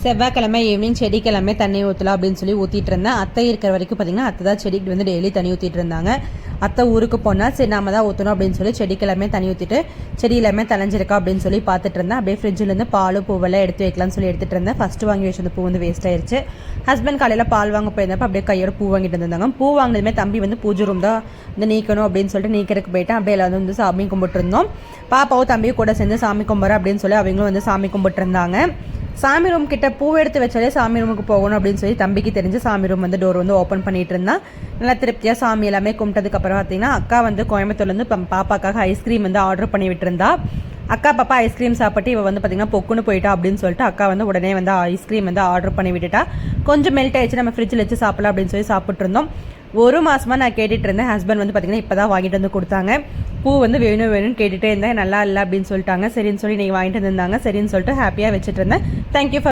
செவ்வாய்க்கிழமை ஈவினிங் செடிக்கிழமை தண்ணி ஊற்றலாம் அப்படின்னு சொல்லி ஊற்றிட்டு இருந்தேன். அத்தை இருக்கிற வரைக்கும் பார்த்தீங்கன்னா அத்தை தான் செடிக்கு வந்து டெய்லி தண்ணி ஊற்றிட்டு இருந்தாங்க. அத்தை ஊருக்கு போனால் சரி நாம தான் ஊற்றணும் அப்படின்னு சொல்லி செடிக்கிழமை தண்ணி ஊற்றிட்டு செடி எல்லாமே தலைஞ்சிருக்கா அப்படின்னு சொல்லி பார்த்துட்டு இருந்தேன். அப்படியே ஃப்ரிட்ஜிலேருந்து பால் பூவெல்லாம் எடுத்து வைக்கலாம்னு சொல்லி எடுத்துகிட்டு இருந்தேன். ஃபஸ்ட்டு வாங்கி வச்சிருந்த பூ வந்து வேஸ்ட் ஆயிடுச்சு. ஹஸ்பண்ட் காலையில் பால் வாங்க போயிருந்தப்போ அப்படியே கையோட பூ வாங்கிட்டு இருந்தாங்க. பூ வாங்கினதுமே தம்பி வந்து பூஜை ரூம் தான் வந்து நீக்கணும் அப்படின்னு சொல்லிட்டு நீக்கிறதுக்கு போயிட்டேன். அப்படியே எல்லாம் வந்து சாமி கும்பிட்டுருந்தோம். பாப்பாவும் தம்பியும் கூட சேர்ந்து சாமி கும்பிட்றேன் அப்படின்னு சொல்லி அவங்களும் வந்து சாமி கும்பிட்டு இருந்தாங்க. சாமி ரூம் கிட்ட பூ எடுத்து வச்சாலே சாமி ரூமுக்கு போகணும் அப்படின்னு சொல்லி தம்பிக்கு தெரிஞ்சு சாமி ரூம் வந்து டோர் வந்து ஓப்பன் பண்ணிட்டு இருந்தான். நல்லா திருப்தியாக சாமி எல்லாமே கும்பிட்டதுக்கப்புறம் பார்த்தீங்கன்னா அக்கா வந்து கோயம்புத்தூர்லேருந்து பாப்பாக்காக ஐஸ்கிரீம் வந்து ஆர்டர் பண்ணி விட்டுருந்தா. அக்கா பாப்பா ஐஸ்கிரீம் சாப்பிட்டு இவ வந்து பார்த்தீங்கன்னா பொக்குன்னு போயிட்டா அப்படின்னு சொல்லிட்டு அக்கா வந்து உடனே வந்து ஐஸ்கிரீம் வந்து ஆர்டர் பண்ணி விட்டுட்டா. கொஞ்சம் மெல்ட் ஆயிடுச்சு, நம்ம ஃப்ரிட்ஜில் வச்சு சாப்பிடலாம் அப்படின்னு சொல்லி சாப்பிட்டு இருந்தோம். ஒரு மாசமா நான் கேட்டுட்டு இருந்தேன். ஹஸ்பண்ட் வந்து பார்த்தீங்கன்னா இப்போ தான் வாங்கிட்டு வந்து கொடுத்தாங்க. பூ வந்து வேணும் வேணும்னு கேட்டுகிட்டே இருந்தேன். நல்லா இல்லை அப்படின்னு சொல்லிட்டாங்க. சரின்னு சொல்லி நீங்கள் வாங்கிட்டு வந்திருந்தாங்க. சரின்னு சொல்லிட்டு ஹாப்பியாக வச்சுட்டு இருந்தேன். Thank you for